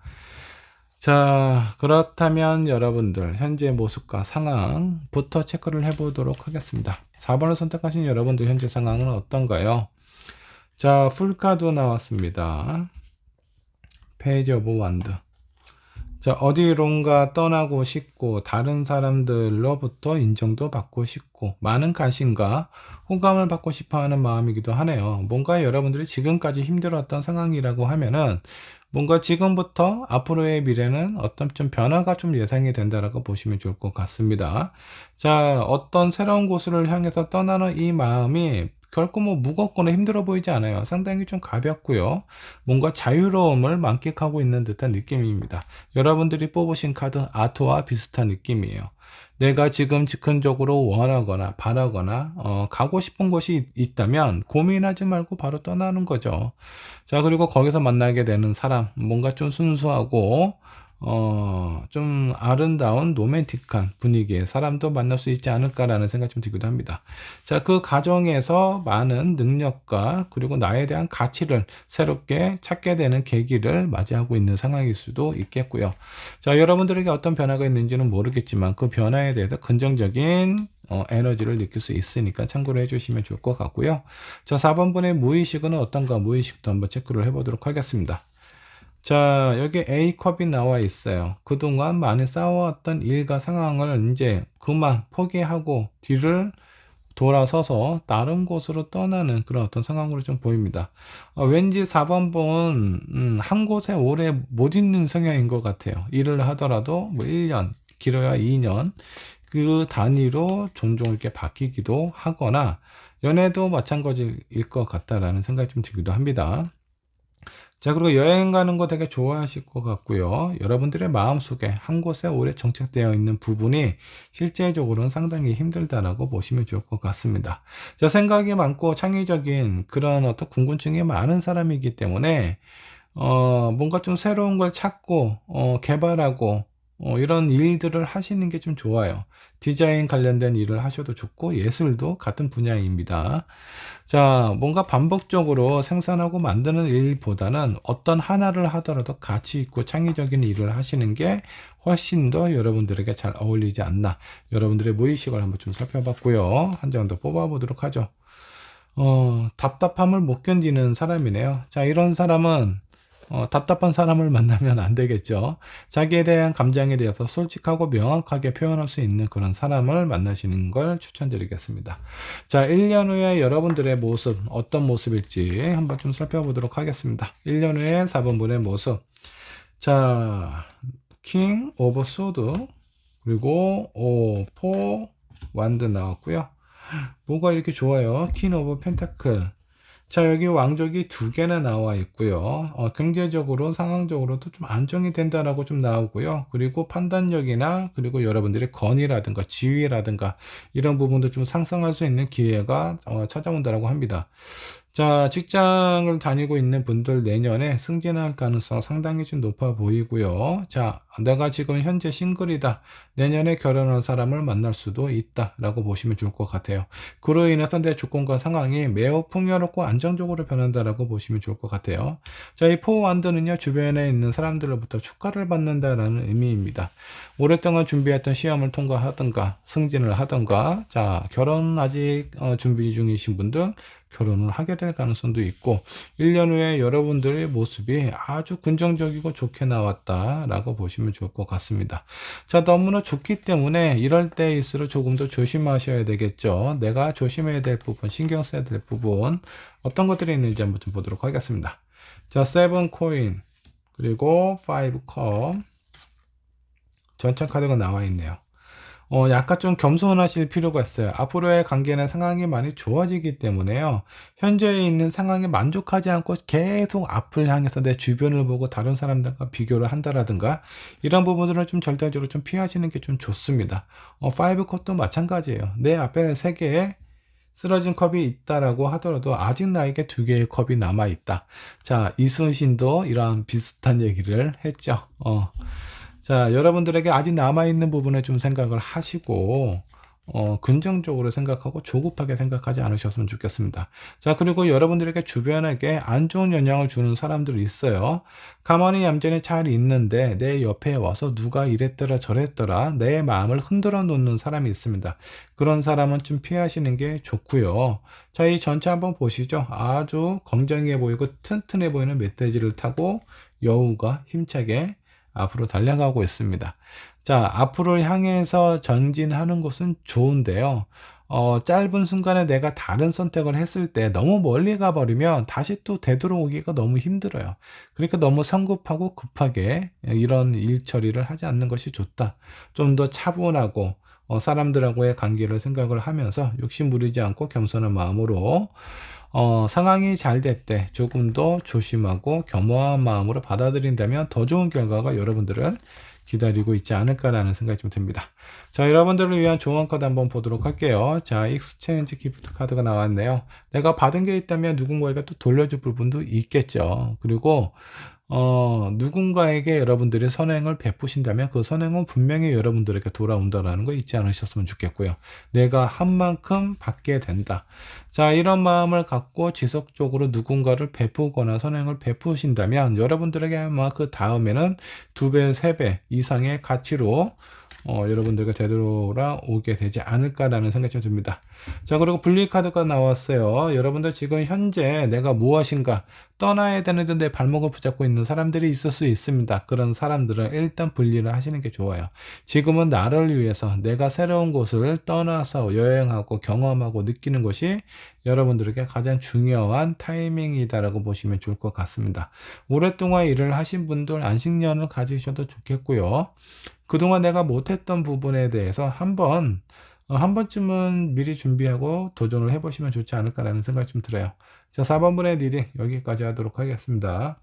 자, 그렇다면 여러분들 현재 모습과 상황부터 체크를 해보도록 하겠습니다. 4번을 선택하신 여러분들 현재 상황은 어떤가요? 자, 풀카드 나왔습니다. 페이지 오브 완드. 자, 어디론가 떠나고 싶고 다른 사람들로부터 인정도 받고 싶고 많은 관심과 호감을 받고 싶어 하는 마음이기도 하네요. 뭔가 여러분들이 지금까지 힘들었던 상황이라고 하면은 뭔가 지금부터 앞으로의 미래는 어떤 좀 변화가 좀 예상이 된다라고 보시면 좋을 것 같습니다. 자, 어떤 새로운 곳을 향해서 떠나는 이 마음이 결코 뭐 무겁거나 힘들어 보이지 않아요. 상당히 좀 가볍고요. 뭔가 자유로움을 만끽하고 있는 듯한 느낌입니다. 여러분들이 뽑으신 카드 아트와 비슷한 느낌이에요. 내가 지금 즉흥적으로 원하거나 바라거나 가고 싶은 곳이 있다면 고민하지 말고 바로 떠나는 거죠. 자, 그리고 거기서 만나게 되는 사람, 뭔가 좀 순수하고 좀 아름다운 로맨틱한 분위기의 사람도 만날 수 있지 않을까라는 생각이 좀 들기도 합니다. 자, 그 과정에서 많은 능력과 그리고 나에 대한 가치를 새롭게 찾게 되는 계기를 맞이하고 있는 상황일 수도 있겠고요. 자, 여러분들에게 어떤 변화가 있는지는 모르겠지만 그 변화에 대해서 긍정적인 에너지를 느낄 수 있으니까 참고를 해주시면 좋을 것 같고요. 자, 4번분의 무의식은 어떤가 무의식도 한번 체크를 해보도록 하겠습니다. 자, 여기 A컵이 나와 있어요. 그동안 많이 싸워왔던 일과 상황을 이제 그만 포기하고 뒤를 돌아서서 다른 곳으로 떠나는 그런 어떤 상황으로 좀 보입니다. 왠지 4번분 한 곳에 오래 못 있는 성향인 것 같아요. 일을 하더라도 뭐 1년, 길어야 2년 그 단위로 종종 이렇게 바뀌기도 하거나 연애도 마찬가지일 것 같다라는 생각이 좀 들기도 합니다. 자, 그리고 여행 가는 거 되게 좋아하실 것 같고요. 여러분들의 마음속에 한 곳에 오래 정착되어 있는 부분이 실제적으로는 상당히 힘들다라고 보시면 좋을 것 같습니다. 자, 생각이 많고 창의적인 그런 어떤 궁금증이 많은 사람이기 때문에 뭔가 좀 새로운 걸 찾고 개발하고 이런 일들을 하시는 게 좀 좋아요. 디자인 관련된 일을 하셔도 좋고 예술도 같은 분야입니다. 자, 뭔가 반복적으로 생산하고 만드는 일보다는 어떤 하나를 하더라도 가치 있고 창의적인 일을 하시는 게 훨씬 더 여러분들에게 잘 어울리지 않나. 여러분들의 무의식을 한번 좀 살펴봤고요. 한 장 더 뽑아보도록 하죠. 답답함을 못 견디는 사람이네요. 자, 이런 사람은 답답한 사람을 만나면 안 되겠죠. 자기에 대한 감정에 대해서 솔직하고 명확하게 표현할 수 있는 그런 사람을 만나시는 걸 추천드리겠습니다. 자, 1년 후에 여러분들의 모습, 어떤 모습일지 한번 좀 살펴보도록 하겠습니다. 1년 후에 4번분의 모습. 자, 킹 오브 소드, 그리고 포 완드 나왔고요. 뭐가 이렇게 좋아요? 퀸 오브 펜타클. 자, 여기 왕족이 두 개나 나와 있고요. 경제적으로, 상황적으로도 좀 안정이 된다라고 좀 나오고요. 그리고 판단력이나, 그리고 여러분들의 건의라든가 지위라든가 이런 부분도 좀 상승할 수 있는 기회가 찾아온다라고 합니다. 자, 직장을 다니고 있는 분들 내년에 승진할 가능성 상당히 좀 높아 보이고요. 자, 내가 지금 현재 싱글이다. 내년에 결혼할 사람을 만날 수도 있다라고 보시면 좋을 것 같아요. 그로 인해서 내 조건과 상황이 매우 풍요롭고 안정적으로 변한다라고 보시면 좋을 것 같아요. 자, 이 포완드는요, 주변에 있는 사람들로부터 축하를 받는다라는 의미입니다. 오랫동안 준비했던 시험을 통과하든가 승진을 하든가, 자, 결혼 아직 준비 중이신 분들 결혼을 하게 될 가능성도 있고 1년 후에 여러분들의 모습이 아주 긍정적이고 좋게 나왔다라고 보시면 좋을 것 같습니다. 자, 너무나 좋기 때문에 이럴 때일수록 조금 더 조심하셔야 되겠죠. 내가 조심해야 될 부분, 신경 써야 될 부분 어떤 것들이 있는지 한번 좀 보도록 하겠습니다. 자, 7 코인 그리고 5 컵 전체 카드가 나와 있네요. 약간 좀 겸손하실 필요가 있어요. 앞으로의 관계는 상황이 많이 좋아지기 때문에요. 현재 있는 상황에 만족하지 않고 계속 앞을 향해서 내 주변을 보고 다른 사람들과 비교를 한다라든가 이런 부분들은 좀 절대적으로 좀 피하시는 게 좀 좋습니다. 5컵도 마찬가지예요. 내 앞에 3개의 쓰러진 컵이 있다라고 하더라도 아직 나에게 2개의 컵이 남아 있다. 자, 이순신도 이러한 비슷한 얘기를 했죠. 자, 여러분들에게 아직 남아있는 부분에 좀 생각을 하시고, 긍정적으로 생각하고 조급하게 생각하지 않으셨으면 좋겠습니다. 자, 그리고 여러분들에게 주변에게 안 좋은 영향을 주는 사람들이 있어요. 가만히 얌전히 잘 있는데 내 옆에 와서 누가 이랬더라 저랬더라 내 마음을 흔들어 놓는 사람이 있습니다. 그런 사람은 좀 피하시는 게 좋고요. 자, 이 전체 한번 보시죠. 아주 건강해 보이고 튼튼해 보이는 멧돼지를 타고 여우가 힘차게 앞으로 달려가고 있습니다. 자, 앞으로 향해서 전진하는 것은 좋은데요. 짧은 순간에 내가 다른 선택을 했을 때 너무 멀리 가버리면 다시 또 되돌아오기가 너무 힘들어요. 그러니까 너무 성급하고 급하게 이런 일 처리를 하지 않는 것이 좋다. 좀 더 차분하고 사람들하고의 관계를 생각을 하면서 욕심 부리지 않고 겸손한 마음으로 상황이 잘 될 때 조금 더 조심하고 겸허한 마음으로 받아들인다면 더 좋은 결과가 여러분들을 기다리고 있지 않을까라는 생각이 좀 듭니다. 자, 여러분들을 위한 조언 카드 한번 보도록 할게요. 자, 익스체인지 기프트 카드가 나왔네요. 내가 받은 게 있다면 누군가에게 또 돌려줄 부분도 있겠죠. 그리고 누군가에게 여러분들이 선행을 베푸신다면 그 선행은 분명히 여러분들에게 돌아온다라는 거 잊지 않으셨으면 좋겠고요. 내가 한 만큼 받게 된다. 자, 이런 마음을 갖고 지속적으로 누군가를 베푸거나 선행을 베푸신다면 여러분들에게 아마 그 다음에는 2배, 3배 이상의 가치로 여러분들과 되돌아오게 되지 않을까라는 생각이 좀 듭니다. 자, 그리고 분리 카드가 나왔어요. 여러분들 지금 현재 내가 무엇인가 떠나야 되는데 내 발목을 붙잡고 있는 사람들이 있을 수 있습니다. 그런 사람들은 일단 분리를 하시는 게 좋아요. 지금은 나를 위해서 내가 새로운 곳을 떠나서 여행하고 경험하고 느끼는 것이 여러분들에게 가장 중요한 타이밍이다라고 보시면 좋을 것 같습니다. 오랫동안 일을 하신 분들 안식년을 가지셔도 좋겠고요. 그동안 내가 못했던 부분에 대해서 한 번쯤은 미리 준비하고 도전을 해보시면 좋지 않을까라는 생각이 좀 들어요. 자, 4번분의 리딩 여기까지 하도록 하겠습니다.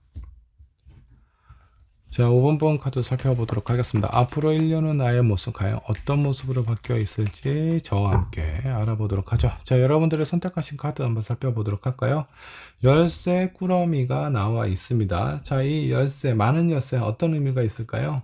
자, 5번 카드 살펴보도록 하겠습니다. 앞으로 1년 후 나의 모습, 과연 어떤 모습으로 바뀌어 있을지 저와 함께 알아보도록 하죠. 자, 여러분들의 선택하신 카드 한번 살펴보도록 할까요? 열쇠 꾸러미가 나와 있습니다. 자, 이 열쇠, 많은 열쇠 어떤 의미가 있을까요?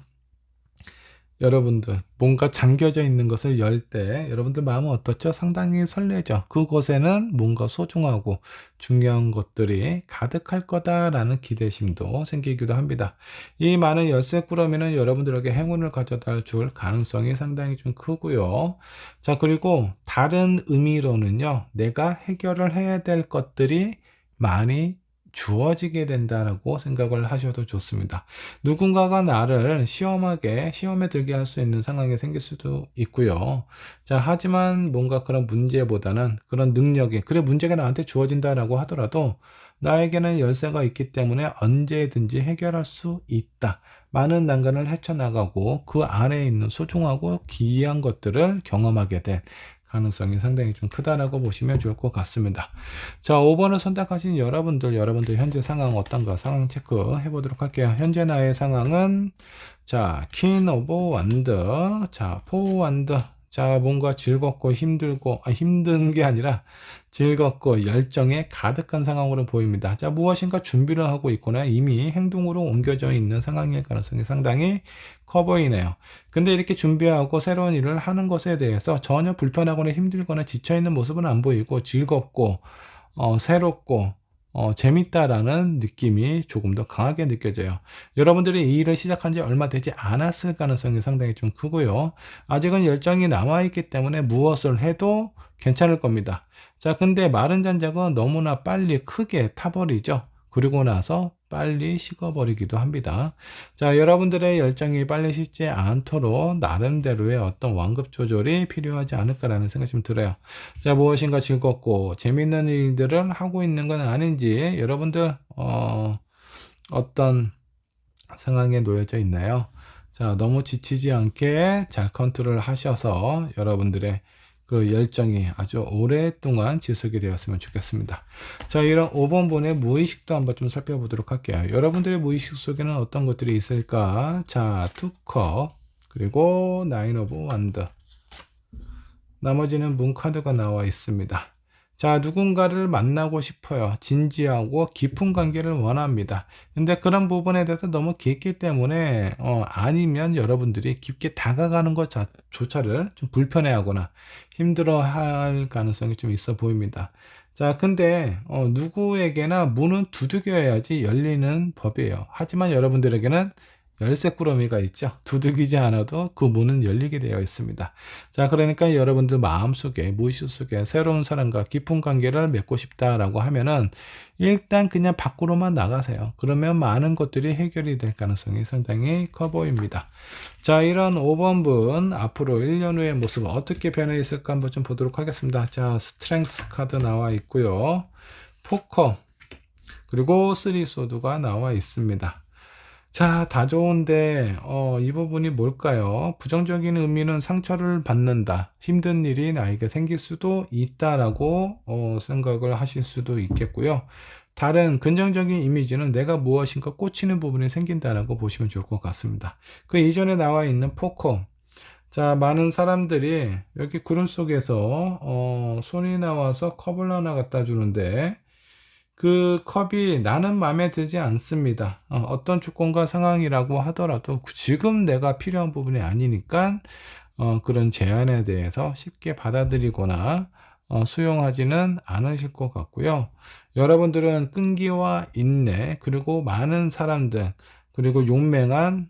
여러분들 뭔가 잠겨져 있는 것을 열 때 여러분들 마음은 어떻죠? 상당히 설레죠. 그곳에는 뭔가 소중하고 중요한 것들이 가득할 거다라는 기대심도 생기기도 합니다. 이 많은 열쇠 꾸러미는 여러분들에게 행운을 가져다 줄 가능성이 상당히 좀 크고요. 자, 그리고 다른 의미로는요, 내가 해결을 해야 될 것들이 많이 주어지게 된다라고 생각을 하셔도 좋습니다. 누군가가 나를 시험에 들게 할 수 있는 상황이 생길 수도 있고요. 자, 하지만 뭔가 그런 문제보다는 그런 능력이, 그래, 문제가 나한테 주어진다라고 하더라도 나에게는 열쇠가 있기 때문에 언제든지 해결할 수 있다. 많은 난관을 헤쳐나가고 그 안에 있는 소중하고 기이한 것들을 경험하게 될 가능성이 상당히 좀 크다라고 보시면 좋을 것 같습니다. 자, 5번을 선택하신 여러분들 현재 상황 어떤가 상황 체크해 보도록 할게요. 현재 나의 상황은 자, 퀸 오브 완드, 자, 포 완드. 자, 뭔가 즐겁고 힘든 게 아니라 즐겁고 열정에 가득한 상황으로 보입니다. 자, 무엇인가 준비를 하고 있거나 이미 행동으로 옮겨져 있는 상황일 가능성이 상당히 커 보이네요. 근데 이렇게 준비하고 새로운 일을 하는 것에 대해서 전혀 불편하거나 힘들거나 지쳐있는 모습은 안 보이고 즐겁고 새롭고 재밌다라는 느낌이 조금 더 강하게 느껴져요. 여러분들이 이 일을 시작한 지 얼마 되지 않았을 가능성이 상당히 좀 크고요. 아직은 열정이 남아있기 때문에 무엇을 해도 괜찮을 겁니다. 자, 근데 마른 장작은 너무나 빨리 크게 타버리죠. 그리고 나서 빨리 식어버리기도 합니다. 자, 여러분들의 열정이 빨리 식지 않도록 나름대로의 어떤 완급 조절이 필요하지 않을까라는 생각이 좀 들어요. 자, 무엇인가 즐겁고 재밌는 일들을 하고 있는 건 아닌지 여러분들 어떤 상황에 놓여져 있나요? 자, 너무 지치지 않게 잘 컨트롤 하셔서 여러분들의 그 열정이 아주 오랫동안 지속이 되었으면 좋겠습니다. 자, 이런 5번분의 무의식도 한번 좀 살펴보도록 할게요. 여러분들의 무의식 속에는 어떤 것들이 있을까? 자, 투컵, 그리고 나인 오브 완드. 나머지는 문 카드가 나와 있습니다. 자, 누군가를 만나고 싶어요. 진지하고 깊은 관계를 원합니다. 근데 그런 부분에 대해서 너무 깊기 때문에 아니면 여러분들이 깊게 다가가는 것조차를 좀 불편해하거나 힘들어할 가능성이 좀 있어 보입니다. 자, 근데 누구에게나 문은 두들겨야지 열리는 법이에요. 하지만 여러분들에게는 열쇠 꾸러미가 있죠. 두들기지 않아도 그 문은 열리게 되어 있습니다. 자, 그러니까 여러분들 마음속에, 무의식 속에 새로운 사람과 깊은 관계를 맺고 싶다라고 하면은 일단 그냥 밖으로만 나가세요. 그러면 많은 것들이 해결이 될 가능성이 상당히 커 보입니다. 자, 이런 5번분 앞으로 1년 후의 모습 어떻게 변해 있을까 한번 좀 보도록 하겠습니다. 자, 스트렝스 카드 나와 있고요. 포커, 그리고 3소드가 나와 있습니다. 자, 다 좋은데 이 부분이 뭘까요? 부정적인 의미는 상처를 받는다, 힘든 일이 나에게 생길 수도 있다라고 생각을 하실 수도 있겠고요. 다른 긍정적인 이미지는 내가 무엇인가 꽂히는 부분이 생긴다라고 보시면 좋을 것 같습니다. 그 이전에 나와 있는 포커. 자, 많은 사람들이 여기 구름 속에서 손이 나와서 컵을 하나 갖다 주는데 그 컵이 나는 마음에 들지 않습니다. 어떤 조건과 상황이라고 하더라도 지금 내가 필요한 부분이 아니니까 그런 제안에 대해서 쉽게 받아들이거나 수용하지는 않으실 것 같고요. 여러분들은 끈기와 인내, 그리고 많은 사람들, 그리고 용맹한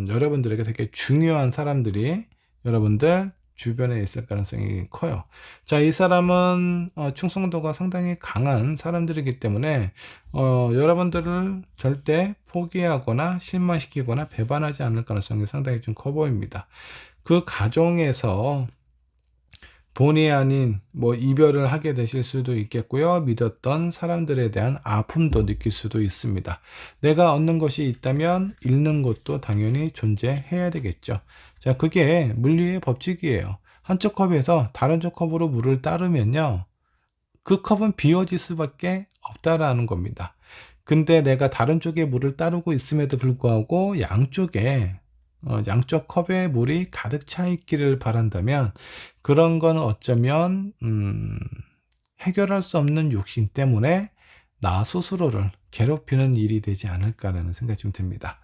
여러분들에게 되게 중요한 사람들이 여러분들 주변에 있을 가능성이 커요. 자, 이 사람은 충성도가 상당히 강한 사람들이기 때문에 여러분들을 절대 포기하거나 실망시키거나 배반하지 않을 가능성이 상당히 좀 커 보입니다. 그 가정에서 본의 아닌 이별을 하게 되실 수도 있겠고요. 믿었던 사람들에 대한 아픔도 느낄 수도 있습니다. 내가 얻는 것이 있다면 잃는 것도 당연히 존재해야 되겠죠. 자, 그게 물리의 법칙이에요. 한쪽 컵에서 다른 쪽 컵으로 물을 따르면요, 그 컵은 비워질 수밖에 없다라는 겁니다. 근데 내가 다른 쪽에 물을 따르고 있음에도 불구하고 양쪽 컵에 물이 가득 차 있기를 바란다면 그런 건 어쩌면 해결할 수 없는 욕심 때문에 나 스스로를 괴롭히는 일이 되지 않을까라는 생각이 좀 듭니다.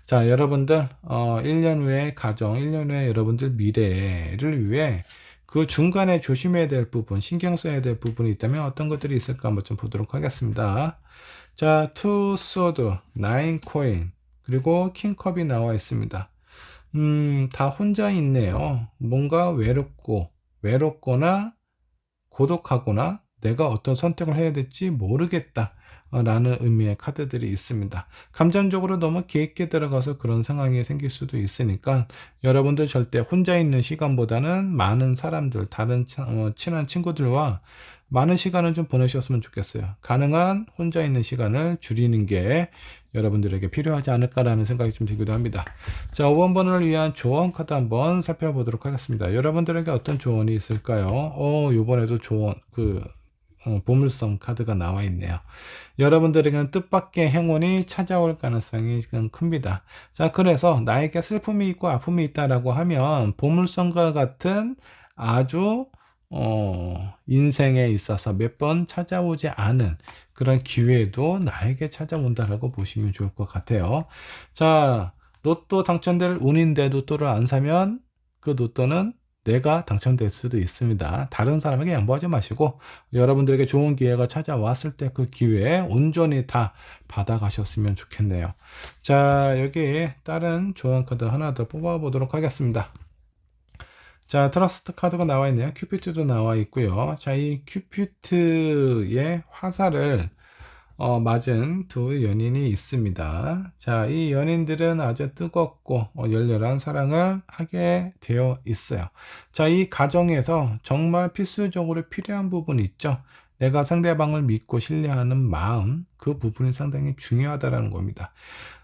자, 여러분들 1년 후에 가정, 1년 후에 여러분들 미래를 위해 그 중간에 조심해야 될 부분, 신경 써야 될 부분이 있다면 어떤 것들이 있을까 한번 좀 보도록 하겠습니다. 자, 투 소드, 나인 코인, 그리고 킹컵이 나와 있습니다. 다 혼자 있네요. 뭔가 외롭거나 고독하거나 내가 어떤 선택을 해야 될지 모르겠다 라는 의미의 카드들이 있습니다. 감정적으로 너무 깊게 들어가서 그런 상황이 생길 수도 있으니까 여러분들 절대 혼자 있는 시간보다는 많은 사람들, 다른 친한 친구들과 많은 시간을 좀 보내셨으면 좋겠어요. 가능한 혼자 있는 시간을 줄이는 게 여러분들에게 필요하지 않을까라는 생각이 좀 들기도 합니다. 자, 5번을 위한 조언 카드 한번 살펴보도록 하겠습니다. 여러분들에게 어떤 조언이 있을까요? 이번에도 조언, 보물성 카드가 나와 있네요. 여러분들에게는 뜻밖의 행운이 찾아올 가능성이 큽니다. 자, 그래서 나에게 슬픔이 있고 아픔이 있다라고 하면 보물성과 같은 아주 인생에 있어서 몇 번 찾아오지 않은 그런 기회도 나에게 찾아온다라고 보시면 좋을 것 같아요. 자, 로또 당첨될 운인데 로또를 안 사면 그 로또는 내가 당첨될 수도 있습니다. 다른 사람에게 양보하지 마시고 여러분들에게 좋은 기회가 찾아왔을 때 그 기회에 온전히 다 받아가셨으면 좋겠네요. 자, 여기 다른 조언 카드 하나 더 뽑아보도록 하겠습니다. 자, 트러스트 카드가 나와 있네요. 큐피트도 나와 있고요. 자, 이 큐피트의 화살을 맞은 두 연인이 있습니다. 자, 이 연인들은 아주 뜨겁고 열렬한 사랑을 하게 되어 있어요. 자, 이 가정에서 정말 필수적으로 필요한 부분이 있죠. 내가 상대방을 믿고 신뢰하는 마음, 그 부분이 상당히 중요하다는 겁니다.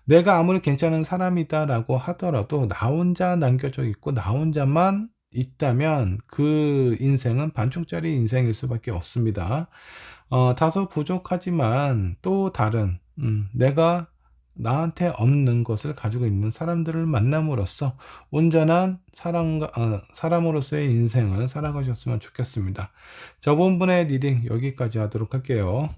내가 아무리 괜찮은 사람이다라고 하더라도 나 혼자 남겨져 있고 나 혼자만 있다면 그 인생은 반쪽짜리 인생일 수밖에 없습니다. 다소 부족하지만 또 다른 내가 나한테 없는 것을 가지고 있는 사람들을 만남으로써 온전한 사람으로서의 인생을 살아가셨으면 좋겠습니다. 저번 분의 리딩 여기까지 하도록 할게요.